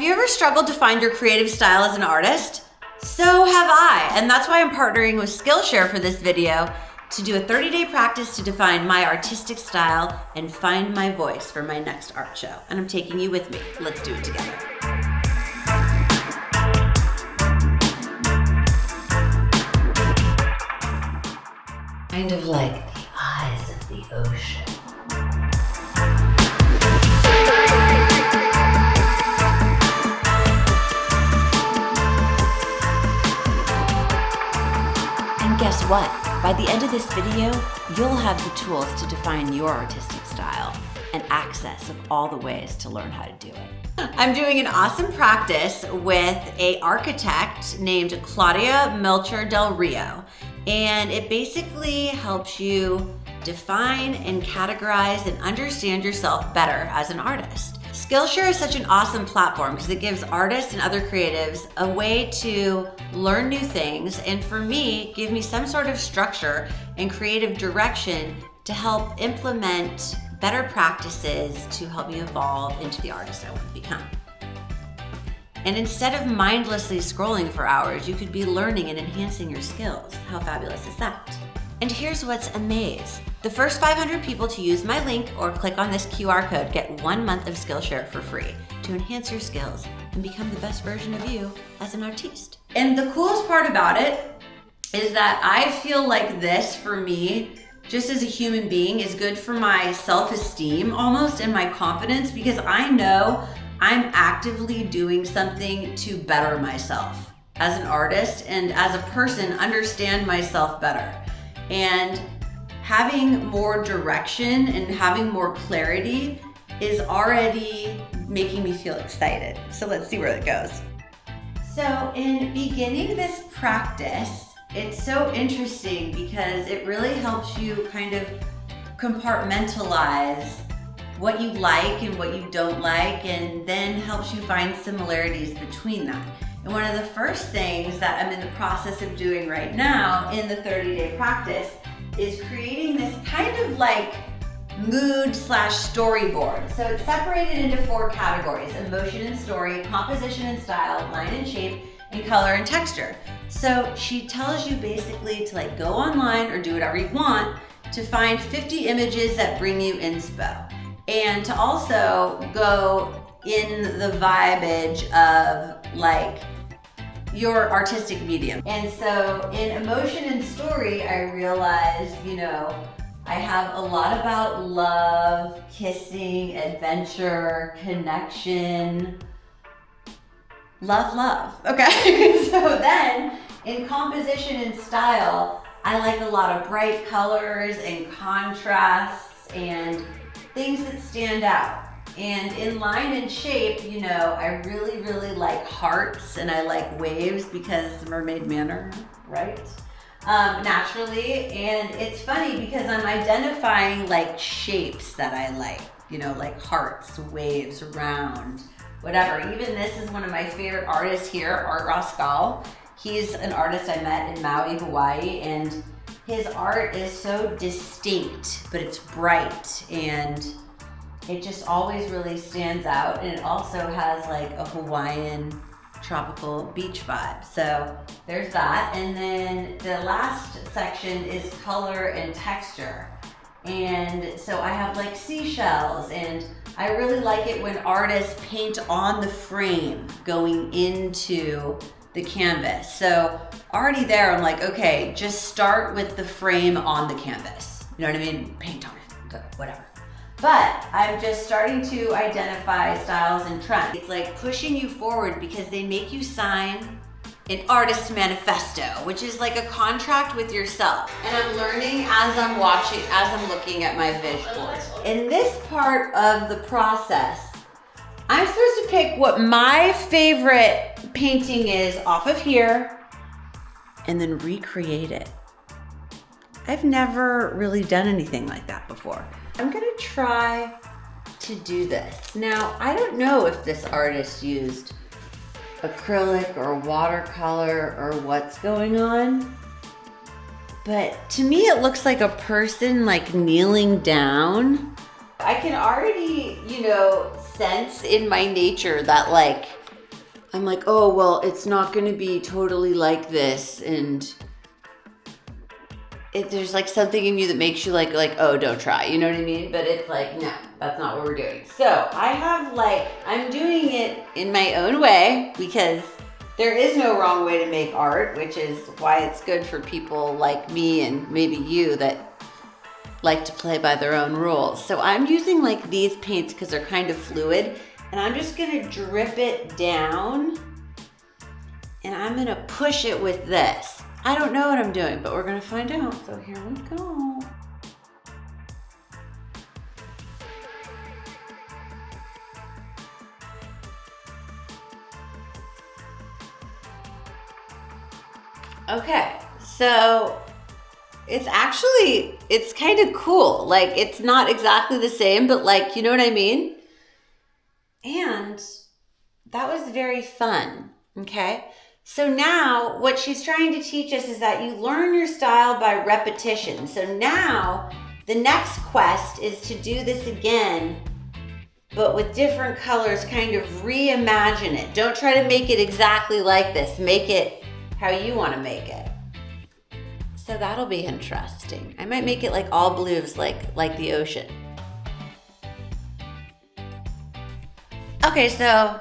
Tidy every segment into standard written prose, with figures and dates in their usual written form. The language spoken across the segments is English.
Have you ever struggled to find your creative style as an artist? So have I, and that's why I'm partnering with Skillshare for this video to do a 30-day practice to define my artistic style and find my voice for my next art show. And I'm taking you with me. Let's do it together. Kind of like the eyes of the ocean. Guess what? By the end of this video, you'll have the tools to define your artistic style and access of all the ways to learn how to do it. I'm doing an awesome practice with an architect named Claudia Melchor del Rio, and it basically helps you define and categorize and understand yourself better as an artist. Skillshare is such an awesome platform because it gives artists and other creatives a way to learn new things, and for me, give me some sort of structure and creative direction to help implement better practices to help me evolve into the artist I want to become. And instead of mindlessly scrolling for hours, you could be learning and enhancing your skills. How fabulous is that? And here's what's amazing. The first 500 people to use my link or click on this QR code get 1 month of Skillshare for free to enhance your skills and become the best version of you as an artiste. And the coolest part about it is that I feel like this, for me, just as a human being, is good for my self-esteem almost and my confidence, because I know I'm actively doing something to better myself as an artist and as a person, understand myself better. And having more direction and having more clarity is already making me feel excited. So let's see where it goes. So in beginning this practice, it's so interesting because it really helps you kind of compartmentalize what you like and what you don't like, and then helps you find similarities between that. And one of the first things that I'm in the process of doing right now in the 30-day practice is creating this kind of like mood/storyboard. So it's separated into 4 categories: emotion and story, composition and style, line and shape, and color and texture. So she tells you basically to like go online or do whatever you want to find 50 images that bring you inspo, and to also go in the vibage of like your artistic medium. And so in emotion and story, I realized, I have a lot about love, kissing, adventure, connection, love. Okay, so then in composition and style, I like a lot of bright colors and contrasts and things that stand out. And in line and shape, I really like hearts and I like waves because Mermaid Manor, right? Naturally. And it's funny because I'm identifying like shapes that I like hearts, waves, round, whatever. Even this is one of my favorite artists here, Art Rascal. He's an artist I met in Maui, Hawaii, and his art is so distinct, but it's bright and it just always really stands out, and it also has like a Hawaiian tropical beach vibe. So there's that. And then the last section is color and texture. And so I have like seashells, and I really like it when artists paint on the frame going into the canvas. So already there, I'm like, okay, just start with the frame on the canvas. You know what I mean? Paint on it, whatever. But I'm just starting to identify styles and trends. It's like pushing you forward because they make you sign an artist manifesto, which is like a contract with yourself. And I'm learning as I'm watching, as I'm looking at my vision board. In this part of the process, I'm supposed to pick what my favorite painting is off of here and then recreate it. I've never really done anything like that before. I'm gonna try to do this. Now, I don't know if this artist used acrylic or watercolor or what's going on, but to me it looks like a person like kneeling down. I can already, sense in my nature that like I'm like, oh, well, it's not gonna be totally like this. And there's like something in you that makes you like, oh, don't try, you know what I mean? But it's like, no, that's not what we're doing. So I have I'm doing it in my own way because there is no wrong way to make art, which is why it's good for people like me and maybe you that like to play by their own rules. So I'm using like these paints because they're kind of fluid, and I'm just gonna drip it down and I'm gonna push it with this. I don't know what I'm doing, but we're gonna find out. So here we go. Okay, so it's kind of cool. Like, it's not exactly the same, but like, you know what I mean? And that was very fun, okay? So now what she's trying to teach us is that you learn your style by repetition. So now the next quest is to do this again, but with different colors, kind of reimagine it. Don't try to make it exactly like this. Make it how you want to make it. So that'll be interesting. I might make it like all blues, like the ocean. Okay, so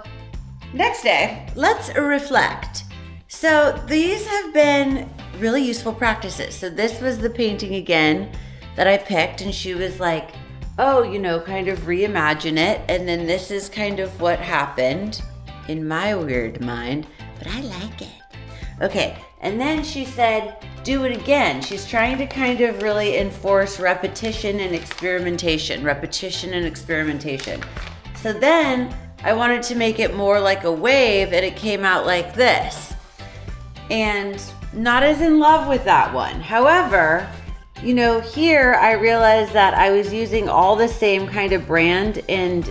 next day, let's reflect. So these have been really useful practices. So this was the painting again that I picked, and she was like, oh, kind of reimagine it. And then this is kind of what happened in my weird mind, but I like it. Okay, and then she said, do it again. She's trying to kind of really enforce repetition and experimentation. So then I wanted to make it more like a wave, and it came out like this. And not as in love with that one. However, here I realized that I was using all the same kind of brand and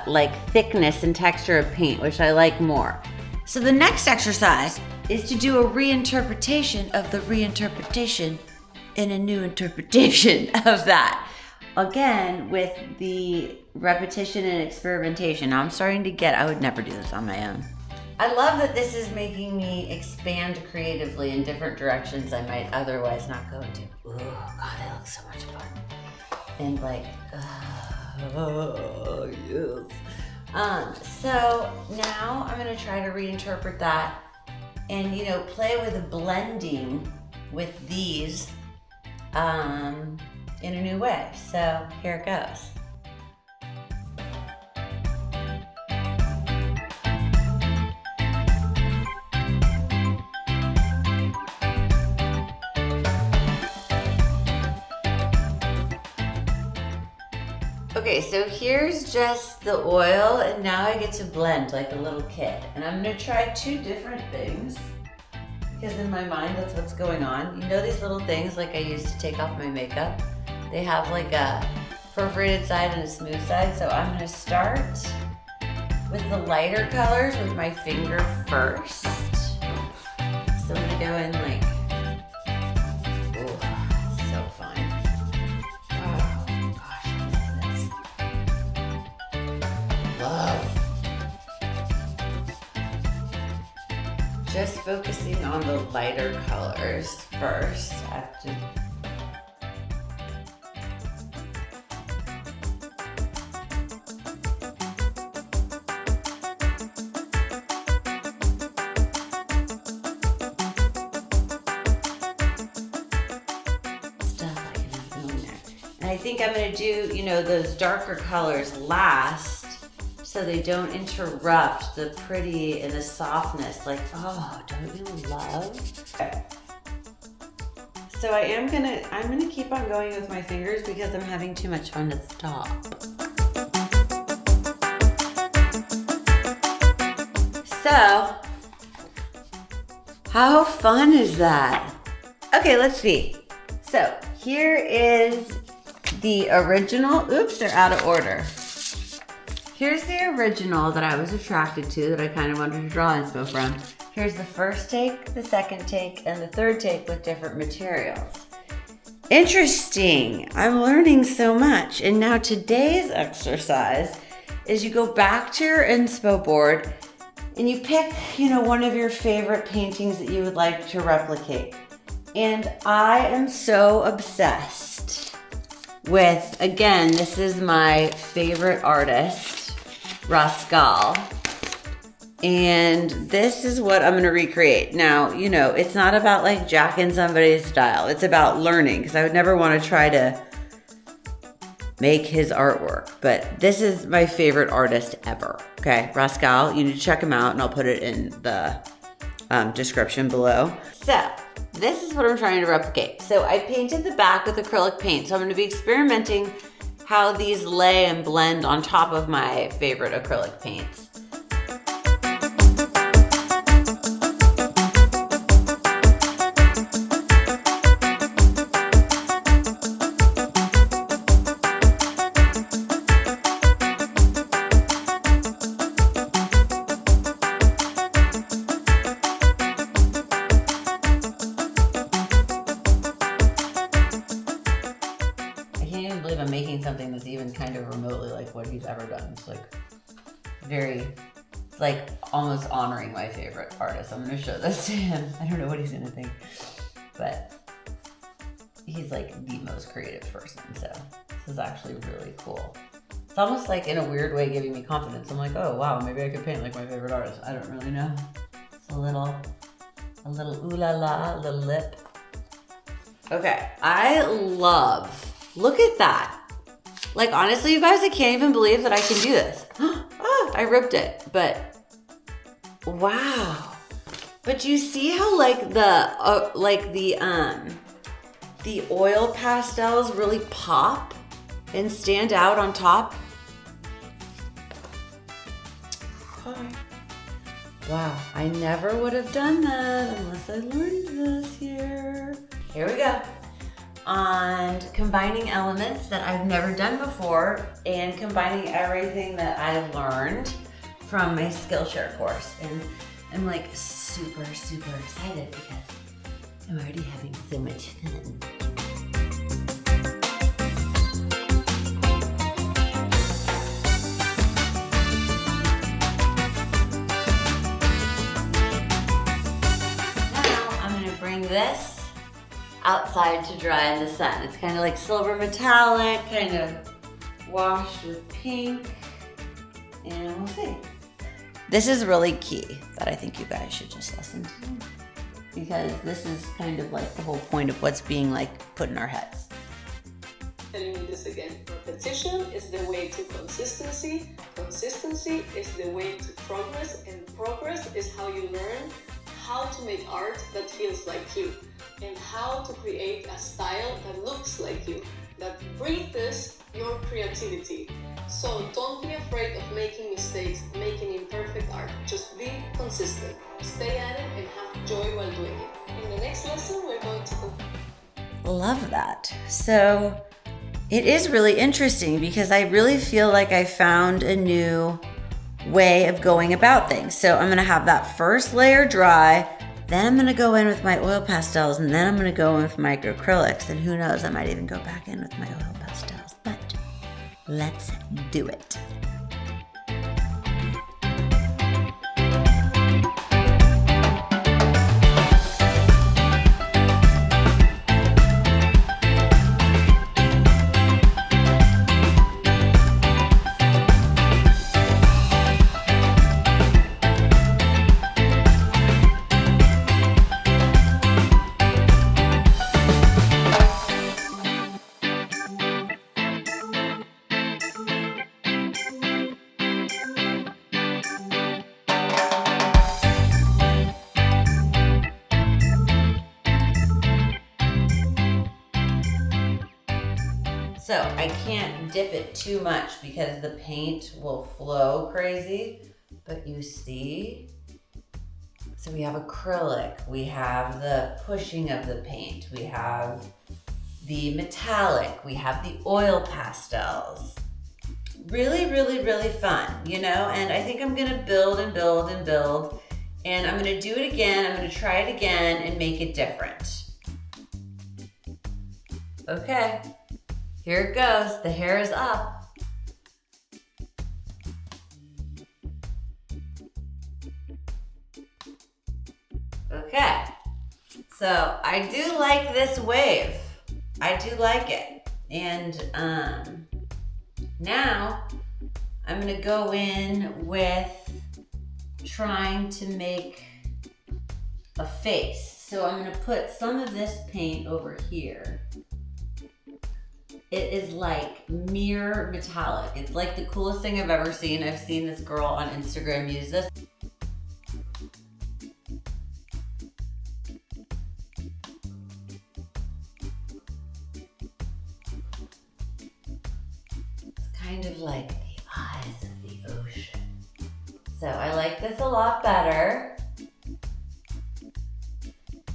like thickness and texture of paint, which I like more. So the next exercise is to do a reinterpretation of the reinterpretation in a new interpretation of that. Again, with the repetition and experimentation. Now I'm starting to I would never do this on my own. I love that this is making me expand creatively in different directions I might otherwise not go into. Oh God, that looks so much fun. And yes. So now I'm gonna try to reinterpret that and, play with blending with these in a new way. So here it goes. Okay, so here's just the oil, and now I get to blend like a little kid. And I'm gonna try two different things because in my mind, that's what's going on. These little things like I use to take off my makeup? They have like a perforated side and a smooth side. So I'm gonna start with the lighter colors with my finger first. So I'm gonna go in like, oh, so fine. Oh gosh, I love this. Just focusing on the lighter colors first. I have to I think I'm gonna do, those darker colors last so they don't interrupt the pretty and the softness. Like, oh, don't you love? Okay. So I'm gonna keep on going with my fingers because I'm having too much fun to stop. So, how fun is that? Okay, let's see. So here is the original. Oops, they're out of order. Here's the original that I was attracted to, that I kind of wanted to draw inspo from. Here's the first take, the second take, and the third take with different materials. Interesting. I'm learning so much. And now today's exercise is you go back to your inspo board and you pick, one of your favorite paintings that you would like to replicate. And I am so obsessed with, again, this is my favorite artist, Rascal. And this is what I'm gonna recreate. Now, it's not about like jacking somebody's style. It's about learning, because I would never wanna try to make his artwork. But this is my favorite artist ever, okay? Rascal, you need to check him out, and I'll put it in the description below. So, this is what I'm trying to replicate. So I painted the back with acrylic paint. So I'm gonna be experimenting how these lay and blend on top of my favorite acrylic paints. I'm making something that's even kind of remotely like what he's ever done. It's like it's like almost honoring my favorite artist. I'm gonna show this to him. I don't know what he's gonna think, but he's like the most creative person. So this is actually really cool. It's almost like in a weird way giving me confidence. I'm like, oh wow, maybe I could paint like my favorite artist. I don't really know. It's a little ooh la la, a little lip. Okay, look at that. Like, honestly, you guys, I can't even believe that I can do this. I ripped it, but wow. But you see how like the oil pastels really pop and stand out on top? Wow, I never would have done that unless I learned this here. Here we go. On combining elements that I've never done before and combining everything that I've learned from my Skillshare course. And I'm like super, super excited because I'm already having so much fun. Now I'm gonna bring this outside to dry in the sun. It's kind of like silver metallic, kind of washed with pink, and we'll see. This is really key that I think you guys should just listen to, because this is kind of like the whole point of what's being like put in our heads. Telling you this again. Repetition is the way to consistency. Consistency is the way to progress, and progress is how you learn how to make art that feels like you, and how to create a style that looks like you, that breathes your creativity. So don't be afraid of making mistakes, making imperfect art. Just be consistent, stay at it, and have joy while doing it. In the next lesson, we're going to go. Love that. So it is really interesting because I really feel like I found a new way of going about things. So I'm gonna have that first layer dry, then I'm gonna go in with my oil pastels, and then I'm gonna go in with my acrylics, and who knows, I might even go back in with my oil pastels, but let's do it. So I can't dip it too much because the paint will flow crazy, but you see? So we have acrylic, we have the pushing of the paint, we have the metallic, we have the oil pastels. Really, really, really fun, you know? And I think I'm gonna build and build and build, and I'm gonna do it again, I'm gonna try it again and make it different. Okay. Here it goes, the hair is up. Okay, so I do like this wave. I do like it. And now I'm gonna go in with trying to make a face. So I'm gonna put some of this paint over here. It is like mirror metallic. It's like the coolest thing I've ever seen. I've seen this girl on Instagram use this. Kind of like the eyes of the ocean. So I like this a lot better,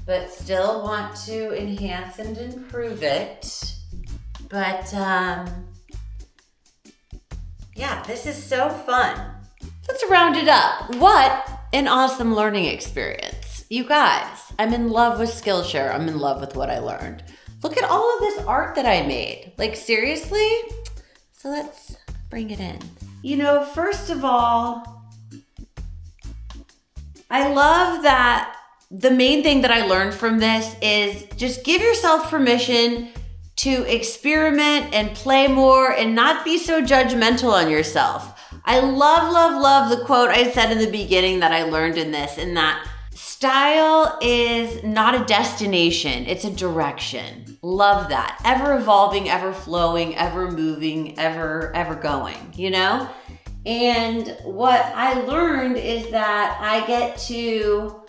but still want to enhance and improve it. But yeah, this is so fun. Let's round it up. What an awesome learning experience. You guys, I'm in love with Skillshare. I'm in love with what I learned. Look at all of this art that I made. Like, seriously? So let's bring it in. You know, first of all, I love that the main thing that I learned from this is just give yourself permission to experiment and play more and not be so judgmental on yourself. I love, love, love the quote I said in the beginning that I learned in this, and that style is not a destination, it's a direction. Love that. Ever evolving, ever flowing, ever moving, ever going, you know? And what I learned is that I get to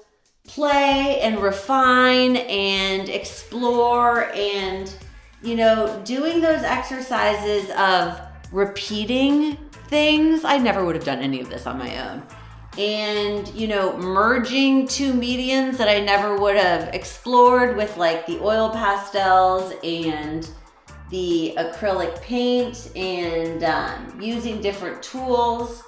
play and refine and explore and, you know, doing those exercises of repeating things. I never would have done any of this on my own. And, you know, merging two mediums that I never would have explored with, like the oil pastels and the acrylic paint and using different tools.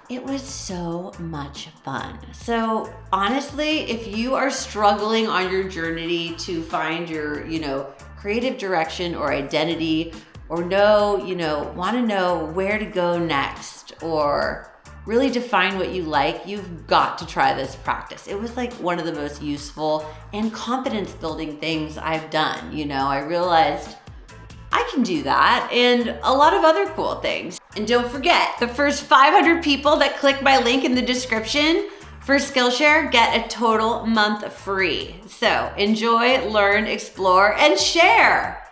It was so much fun. So honestly, if you are struggling on your journey to find your, you know, creative direction or identity, or want to know where to go next, or really define what you like, you've got to try this practice. It was like one of the most useful and confidence building things I've done. You know, I realized I can do that and a lot of other cool things. And don't forget, the first 500 people that click my link in the description for Skillshare get a total month free. So enjoy, learn, explore, and share.